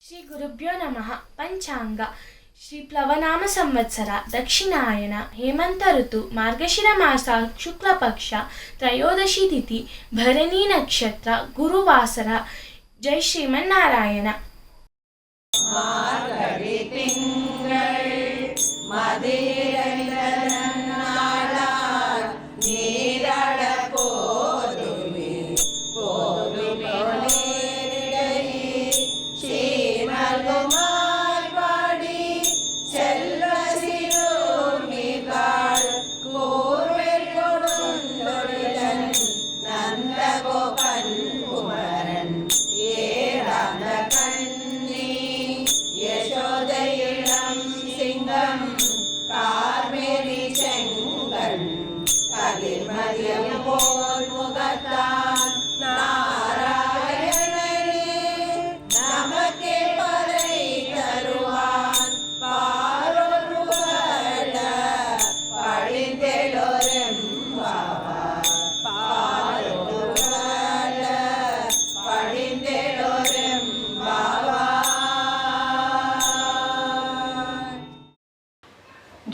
ಶ್ರೀ ಗುರುಭ್ಯೋ ನಮಃ. ಪಂಚಾಂಗ ಶ್ರೀ ಪ್ಲವನಾಮ ಸಂವತ್ಸರ ದಕ್ಷಿಣಾಯನ ಹೇಮಂತ ಋತು ಮಾರ್ಗಶಿರ ಮಾಸ ಶುಕ್ಲ ಪಕ್ಷ ತ್ರಯೋದಶಿ ತಿಥಿ ಭರಣಿ ನಕ್ಷತ್ರ ಗುರುವಾಸರ. ಜೈ ಶ್ರೀಮನ್ನಾರಾಯಣ.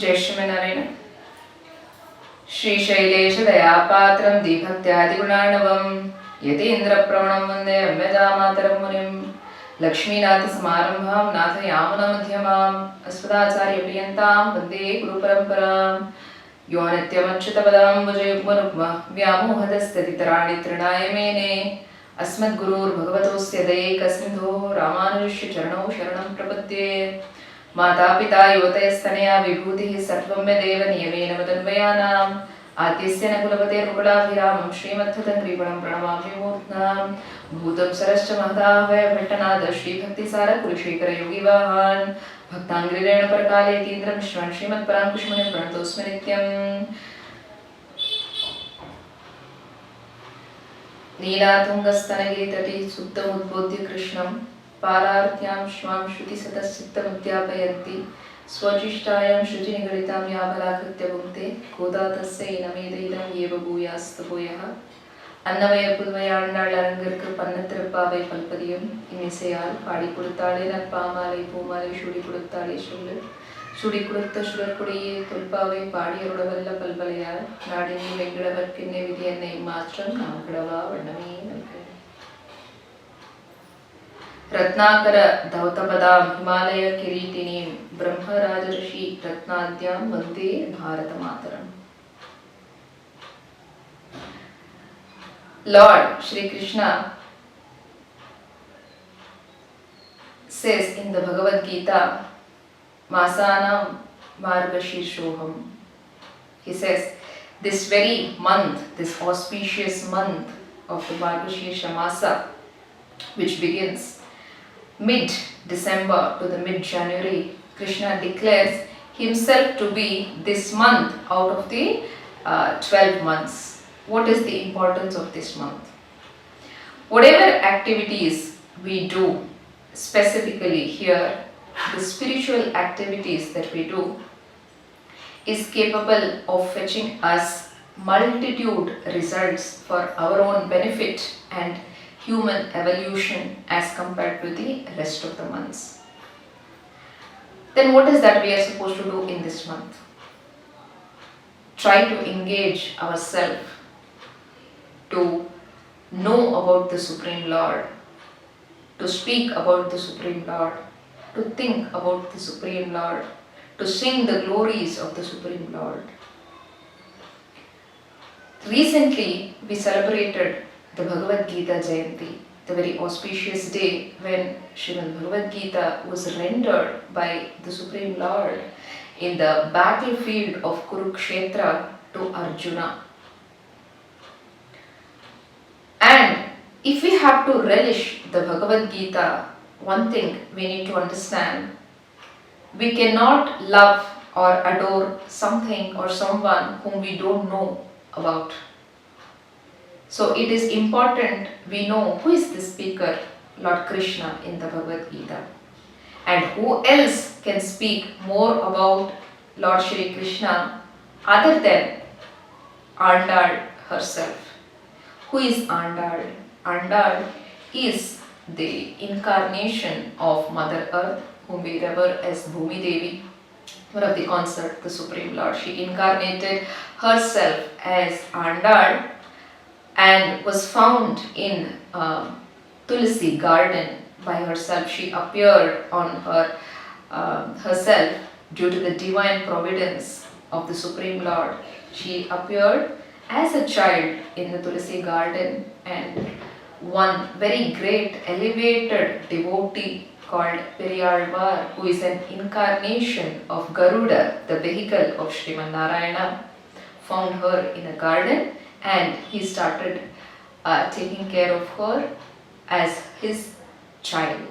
जय श्रीमन्नारायण. श्रीशैलेश दयापात्रं दीभक्त्यादिगुणार्णवं यतीन्द्रप्रवणं वन्दे रम्यजामातरं मुनिं. लक्ष्मीनाथसमारम्भां नाथयामुनमध्यमाम् अस्मदाचार्यपर्यन्तां वन्दे गुरुपरम्परां. यो नित्यमच्युतपदाम्बुजयुग्मरुग्म व्यामोहदस्तदितराणि तृणाय मेने अस्मद्गुरुर्भगवतोऽस्य दैकसिन्धोः रामानुजस्य चरणौ शरणं प्रपद्ये. मातापिता युवतयस्तनया विभूतिः सर्वं यदेव नियमेन मदन्वयानाम् आद्यस्य न कुलपतेर्मुकुलाभिरामं श्रीमद्भृतङ्ग्रीपणं प्रणमामि मूर्ध्नां. भूतं सरश्च महदाहवय भट्टनाद श्रीभक्तिसार कुलशेखरयोगिवाहान् भक्ताङ्ग्रिरेण परकालयतीन्द्रमिश्रान् श्रीमत्पराङ्कुशमुनिं प्रणतोऽस्मि नित्यम्. नीलातुङ्गस्तनगिरितटे सुप्तमुद्बोध्य कृष्णं पारार्त्यां श्वां श्रुतिसतश्चित्तमुद्यापयन्ति स्वजिष्टायां शुचिनिगलितां याबलाकृत्य भुङ्क्ते गोदा तस्यै नमेदैदं एव भूयास्तपोयः. அன்னவய புதுவையாண்டாள் அரங்கிற்கு பன்னத்திருப்பாவை பல்பதியும் இன்னிசையால் பாடி கொடுத்தாளே நற்பாமாலை பூமாலை சுடி கொடுத்தாளே சொல்லு சுடி கொடுத்த சுடற்குடியே தொல்பாவை பாடியருடவல்ல பல்பலையால் நாடினி வெங்கிடவர்க்கின்னை விதி என்னை மாற்றம் நாம் கிடவா வண்ணமே நல்க. रत्नाकर धौतपदां हिमालय किरीटिनीं ब्रह्मराजर्षि रत्नाद्यां वन्दे भारतमातरम्. Lord Shri Krishna says in the Bhagavad Gita, Masanam Margashirshoham. He says, this very month, this auspicious month of the Margashirsha Masa, which begins mid-December to the mid-January, Krishna declares himself to be this month out of the 12 months. What is the importance of this month? Whatever activities we do, specifically here, the spiritual activities that we do, is capable of fetching us multitude results for our own benefit and human evolution as compared to the rest of the months. Then what is that we are supposed to do in this month? Try to engage ourselves to know about the Supreme Lord, to speak about the Supreme Lord, to think about the Supreme Lord, to sing the glories of the Supreme Lord. Recently we celebrated the Bhagavad Gita Jayanti, the very auspicious day when Srimad Bhagavad Gita was rendered by the Supreme Lord in the battlefield of Kurukshetra to Arjuna. And if we have to relish the Bhagavad Gita, one thing we need to understand, we cannot love or adore something or someone whom we don't know about. So it is important we know who is the speaker, Lord Krishna in the Bhagavad Gita, and who else can speak more about Lord Shri Krishna other than Andal herself. Who is Andal? Andal is the incarnation of Mother Earth, whom we revere as Bhumi Devi, one of the consort, the Supreme Lord. She incarnated herself as Andal and was found in Tulsi garden by herself. She appeared on herself due to the divine providence of the Supreme Lord. She appeared as a child in the Tulsi garden, and one very great elevated devotee called Periyalvar, who is an incarnation of Garuda, the vehicle of Sriman Narayana, found her in a garden, and he started taking care of her as his child.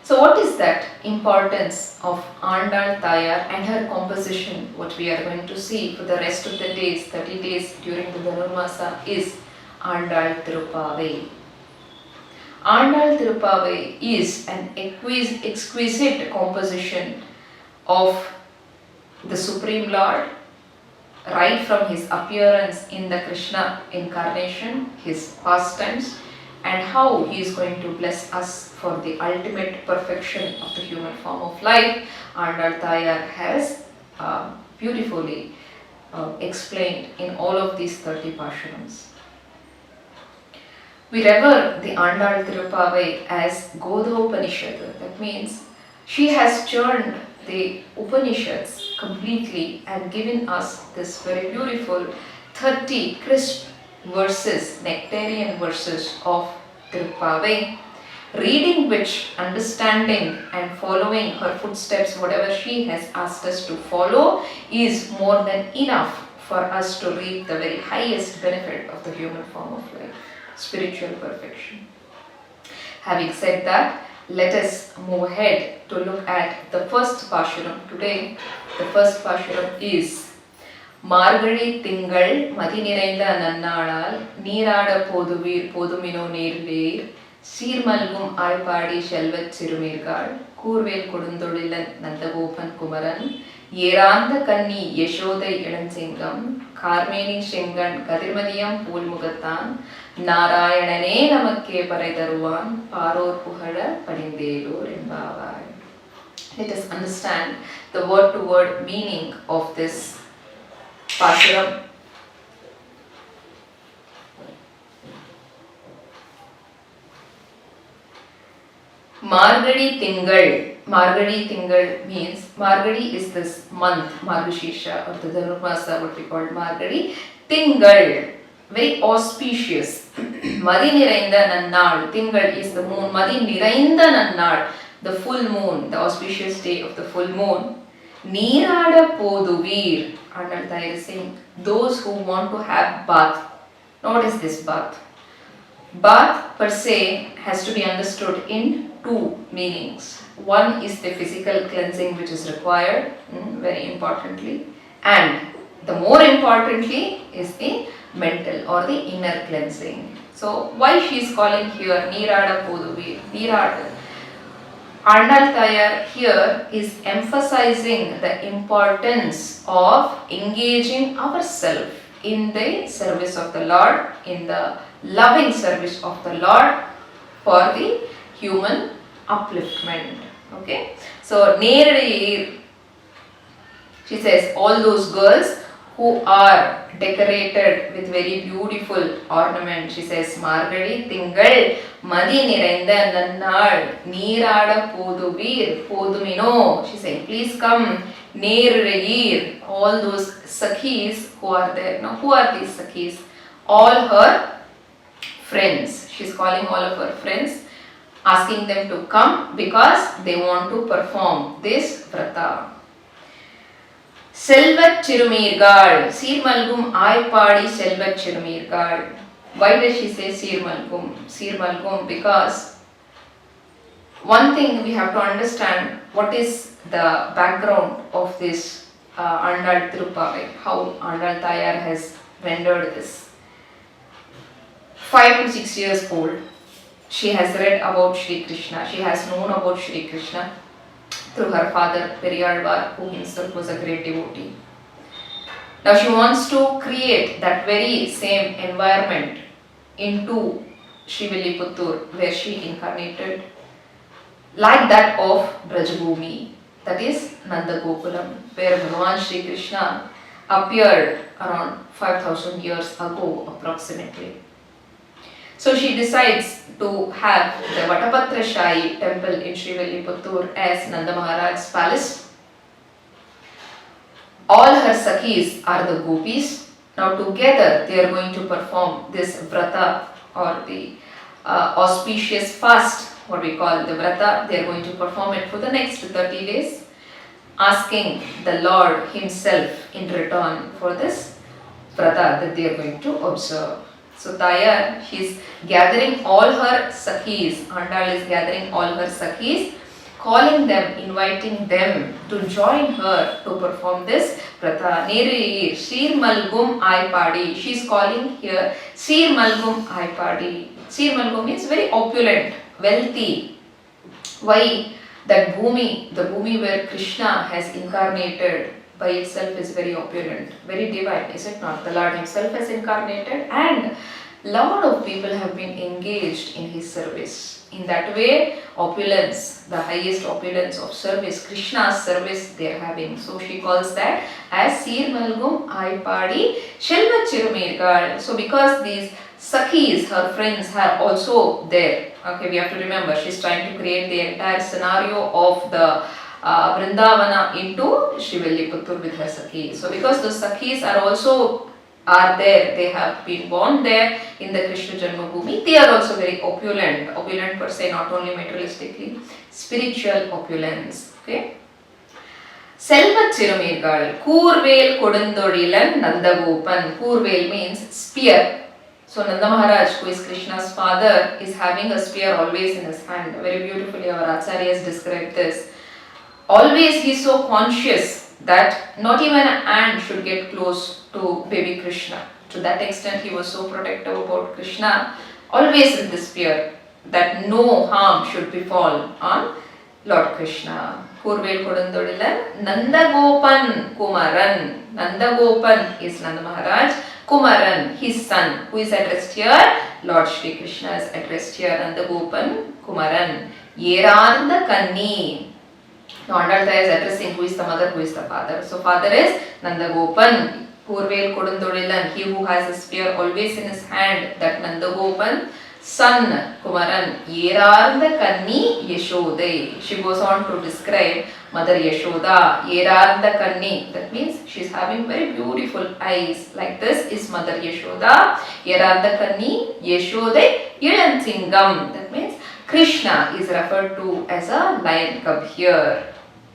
So what is that importance of Andal Tayar and her composition? What we are going to see for the rest of the days, 30 days during the Dhanurmasa, is Andal Tirupavai. Andal Tirupavai is an exquisite composition of the Supreme Lord, right from his appearance in the Krishna incarnation, his pastimes, and how he is going to bless us for the ultimate perfection of the human form of life. Andal Tayar has beautifully explained in all of these 30 Pashuram's. We revere the Andal Tirupavai as Godhopanishad. That means she has churned the Upanishads completely and given us this very beautiful 30 crisp verses, nectarian verses of Tirupavai, reading which, understanding and following her footsteps, whatever she has asked us to follow, is more than enough for us to reap the very highest benefit of the human form of life, spiritual perfection. Having said that, let us move ahead to look at the first Pashuram today. The first Pashuram is மார்கழி திங்கள் மதி நிறைந்த நன்னாளால் நீராட போதுவீர் போதுமினோ நேர்வேர் சீர்மல்கும் ஆழ்பாடி செல்வச் சிறுமீர்காள் கூர்வேல் கொடுந்தொழிலன் நந்தகோபன் குமரன் ஏராந்த கன்னி யசோதை இளஞ்செங்கம் கார்மேனி செங்கண் கதிர்மதியம் பூல்முகத்தான் நாராயணனே நமக்கே பறை தருவான் பாரோர் புகழ பணிந்தேலோர் என்பாவாய். Let us understand the word-to-word meaning of this Pashuram. Margadi Tingal. Margadi Tingal means, Margadi is this month, Margashirsha, or the Dhanurmasa, what we call Margadi. Tingal, very auspicious. Madi Nirainda Nannal. Tingal is the moon. Madi Nirainda Nannal, the full moon, the auspicious day of the full moon. Neerada Poduveer. Andal Tayar is saying, those who want to have bath. Now what is this bath? Bath per se has to be understood in two meanings. One is the physical cleansing which is required, very importantly, and the more importantly is the mental or the inner cleansing. So why she is calling here Neerada Poduveer? Neerada. Andal Tayar here is emphasizing the importance of engaging ourselves in the service of the Lord, in the loving service of the Lord for the human upliftment. Okay, so Nerayir, she says, all those girls who are decorated with very beautiful ornament. She says, Margadi Tingal Madi Nirainda Nannal Neerada Poduveer Podumino. She said, please come, Nerayir. All those Sakhis who are there. Now, who are these Sakhis? All her friends. She's calling all of her friends, asking them to come because they want to perform this vrata. Selvat Chirumirgal, Sirmalgum Aipadi Selvat Chirumirgal. Why does she say Sirmalgum? Sirmalgum because one thing we have to understand, what is the background of this Andal Tirupavai, how Andal Tayar has rendered this. 5 to 6 years old, she has read about Shri Krishna, she has known about Shri Krishna through her father Periyalvar, who himself was a great devotee. Now she wants to create that very same environment into Srivilliputturu, where she incarnated, like that of Brajabhumi, that is Nandagokulam, where Bhagavan Sri Krishna appeared around 5000 years ago approximately. So she decides to have the Vatapatra Shai temple in Srivilliputturu as Nanda Maharaj's palace. All her Sakhis are the gopis. Now together they are going to perform this vrata, or the auspicious fast, what we call the vrata. They are going to perform it for the next 30 days, asking the Lord himself in return for this vrata that they are going to observe. So Tayar, she is gathering all her Sakhis, Andal is gathering all her Sakhis, calling them, inviting them to join her to perform this vrata. Neri Sir Malgum Ai Padi. She is calling here Sir Malgum Ai Padi. Sir Malgum means very opulent, wealthy. Why? That Bhumi, the Bhumi where Krishna has incarnated, by itself is very opulent, very divine, is it not? The Lord himself has incarnated, and lot of people have been engaged in his service. In that way, opulence, the highest opulence of service, Krishna's service they are having. So she calls that as Sir Malgum Ai Padi Shelva Chirumirgal. So because these Sakhis, her friends, are also there. Okay, we have to remember, she's trying to create the entire scenario of the Vrindavana into Srivilliputturu with her Sakhis. So because those Sakhis are there, they have been born there in the Krishna Janmabhoomi, they are also very opulent per se, not only materialistically, spiritual opulence. Okay. Selva Chirumirgal, Kurvel Kodandodilan Nandagopan. Kurvel means spear. So Nanda Maharaj, who is Krishna's father, is having a spear always in his hand. Very beautifully our Acharyas described this. Always he is so conscious that not even an ant should get close to baby Krishna. To that extent he was so protective about Krishna, always with the spear, that no harm should befall on Lord Krishna. Kurvel Kodandodilan Nandagopan Kumaran. Nandagopan is Nanda Maharaj. Kumaran, his son, who is addressed here, Lord Shri Krishna is addressed here, Nandagopan Kumaran. Yeranda Kanni. Now Andalta is addressing who is the mother, who is the father. So father is Nandagopan, Kurvel Kodandodilan, he who has a spear always in his hand, that Nandagopan. Son Kumaran, Yerarda Kanni Yashodai. She goes on to describe Mother Yashoda. Yerarda Kanni, that means she is having very beautiful eyes. Like this is Mother Yashoda. Yerarda Kanni Yashodai Ilanthingam. That means Krishna is referred to as a lion cub here.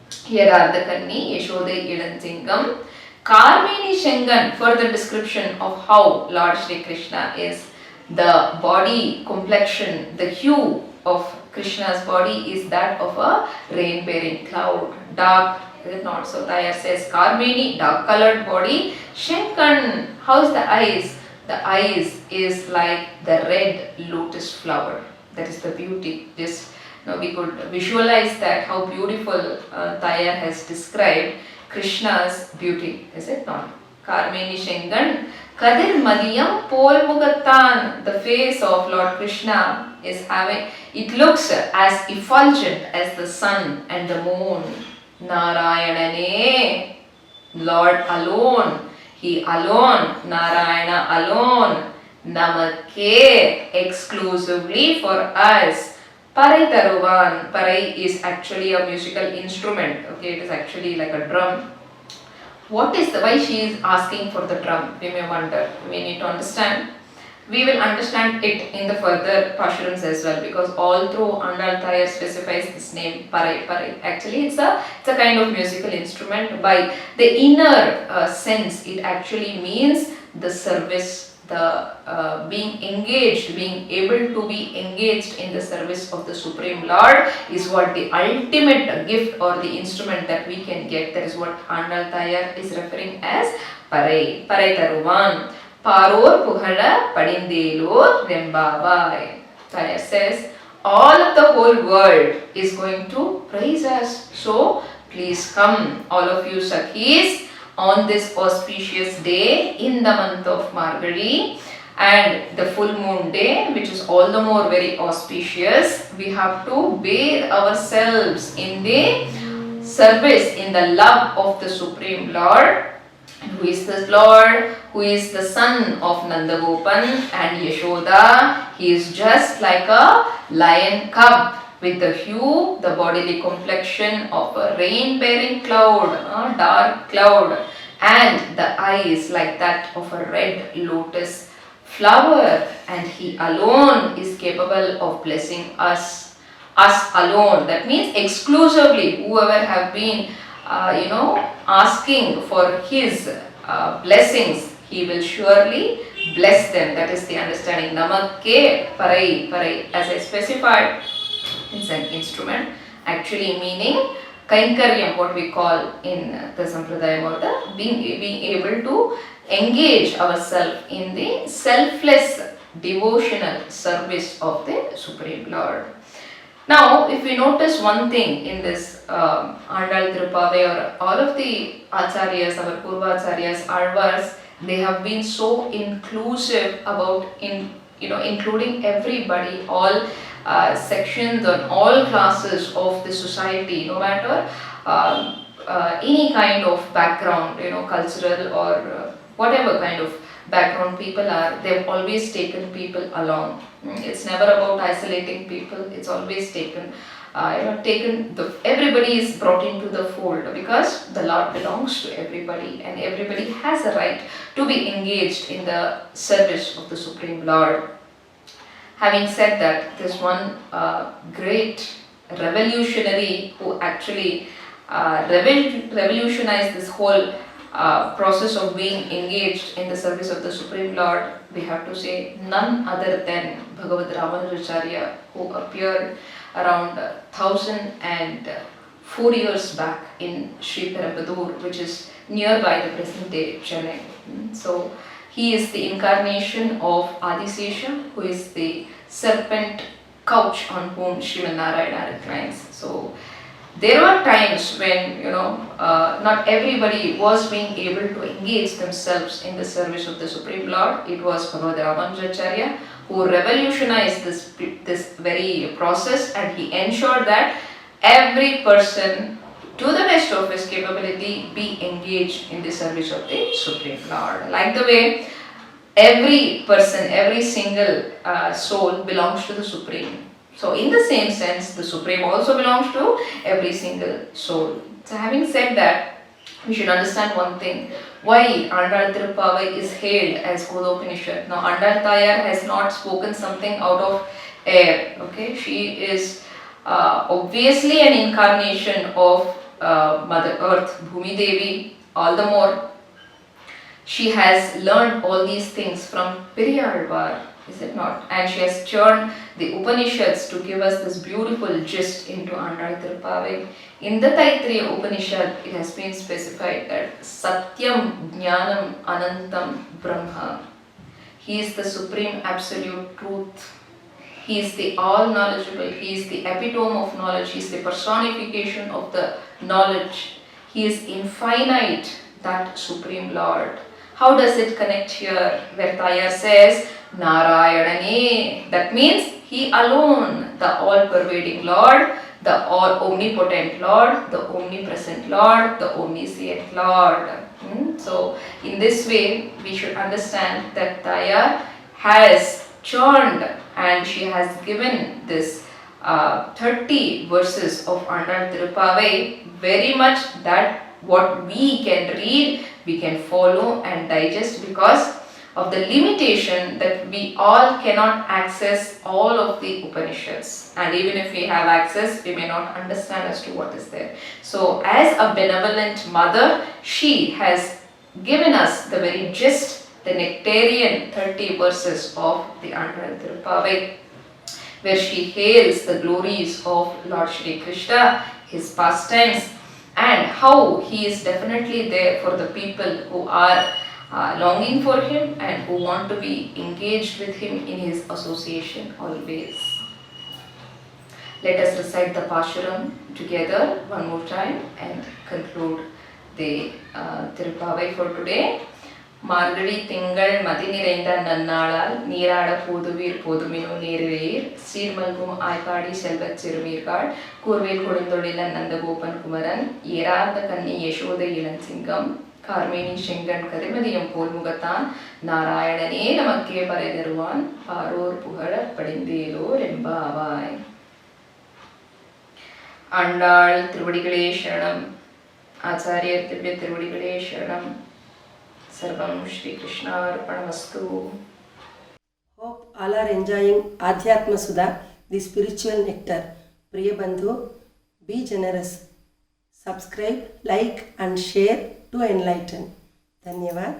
Yerarda Kanni Yashodai Ilanthingam. Karmeni Shengan, further description of how Lord Shri Krishna is. The body complexion, the hue of Krishna's body is that of a rain-bearing cloud, dark, is it not? So Tayar says Karmeni, dark colored body. Shenkan, how's the eyes? The eyes is like the red lotus flower. That is the beauty. Just now we could visualize that how beautiful Tayar has described Krishna's beauty, is it not? Karmeni Shengan. Kadir Madiyam Pol Mugatan, the face of Lord Krishna is having, it looks as effulgent as the sun and the moon. Narayanane, Lord alone, he alone, Narayana alone, Namake, exclusively for us. Parai Taruvan, Parai is actually a musical instrument, okay, it is actually like a drum. What is why she is asking for the drum? We may wonder. We need to understand. We will understand it in the further passurans as well, because all through Andal Tayar specifies this name Parai. Parai. Actually, it's a kind of musical instrument. By the inner sense, it actually means the service, the being engaged, being able to be engaged in the service of the Supreme Lord is what the ultimate gift or the instrument that we can get. That is what Andal Tayar is referring as Parai. Parai Taruvan. Paror Puhala Padindelor Rembavai. Tayar says, all of the whole world is going to praise us. So, please come, all of you Sakhis, on this auspicious day in the month of Margazhi, and the full moon day, which is all the more very auspicious, we have to bathe ourselves in the service, in the love of the Supreme Lord. Who is this Lord? Who is the son of Nandagopan and Yashoda? He is just like a lion cub with the hue, the bodily complexion of a rain-bearing cloud, a dark cloud, and the eyes like that of a red lotus flower. And he alone is capable of blessing us alone. That means exclusively whoever have been asking for his blessings, he will surely bless them. That is the understanding. Namakke parai, as I specified, it's an instrument, actually meaning Kainkaryam, what we call in the Sampradayam, or the being able to engage ourselves in the selfless devotional service of the Supreme Lord. Now, if we notice one thing in this Andal Tirupavai, or all of the Acharyas, our Purva Acharyas, Alvars, they have been so inclusive about including everybody, all sections or all classes of the society, no matter any kind of background, cultural or whatever kind of background people are, they've always taken people along. It's never about isolating people. It's always taken, everybody is brought into the fold, because the Lord belongs to everybody and everybody has a right to be engaged in the service of the Supreme Lord. Having said that, there's one great revolutionary who actually revolutionized this whole process of being engaged in the service of the Supreme Lord. We have to say none other than Bhagavad Ramanujacharya, who appeared around 1004 years back in Sri Perumbudur, which is nearby the present day Chennai. So he is the incarnation of Adisesha, who is the serpent couch on whom Sriman Narayana reclines. So there were times when not everybody was being able to engage themselves in the service of the Supreme Lord. It was Bhagavad Ramanujacharya who revolutionized this very process, and he ensured that every person, to the best of his capability, be engaged in the service of the Supreme Lord. Like the way every person, every single soul belongs to the Supreme. So in the same sense, the Supreme also belongs to every single soul. So having said that, we should understand one thing. Why Andal Tirupavai is hailed as Godopanishad. Now Andal Tayar has not spoken something out of air. Okay, she is obviously an incarnation of Mother Earth, Bhumi Devi. All the more, she has learned all these things from Periyalvar, is it not? And she has churned the Upanishads to give us this beautiful gist into Andal Tirupavai. In the Taittiriya Upanishad, it has been specified that Satyam Jnanam Anantam Brahma. He is the supreme absolute truth. He is the all-knowledgeable. He is the epitome of knowledge. He is the personification of the knowledge. He is infinite, that Supreme Lord. How does it connect here? Where Tayar says, Narayane. That means He alone, the all-pervading Lord, the all-omnipotent Lord, the omnipresent Lord, the omniscient Lord. So, in this way, we should understand that Tayar has churned and she has given this 30 verses of Andal Tirupavai very much that what we can read, we can follow and digest, because of the limitation that we all cannot access all of the Upanishads, and even if we have access, we may not understand as to what is there. So as a benevolent mother, she has given us the very gist, the nectarian 30 verses of the Andal Tirupavai, where she hails the glories of Lord Shri Krishna, his pastimes, and how he is definitely there for the people who are longing for him and who want to be engaged with him in his association always. Let us recite the Pashuram together one more time and conclude the Tirupavai for today. மார்கழி திங்கள் மதி நிறைந்த நன்னாளால் நீராட போதுவீர் போதுமினோ நேரிழீர் சீர்மல்கும் ஆய்ப்பாடி செல்வச் சிறுமீர்கள் கூர்வேல் கொடுந்தொழில நந்தகோபன் குமரன் ஏறார்ந்த கன்னி யசோதை இளஞ்சிங்கம் கார்மேனி செங்கன் கதிர்மதியம் போல் முகத்தான் நாராயணனே நமக்கே பறை தருவான் பாரோர் புகழ படிந்தேலோர் எம்பாவாய். ஆண்டாள் திருவடிகளே சரணம். ஆச்சாரியர் திவ்ய திருவடிகளே சரணம். सर्वं Shri कृष्णार्पणमस्तु. Hope all are enjoying Adhyatma Sudha, the spiritual nectar. Priya Bandhu, be generous. Subscribe, like and share to enlighten. Dhanyavad.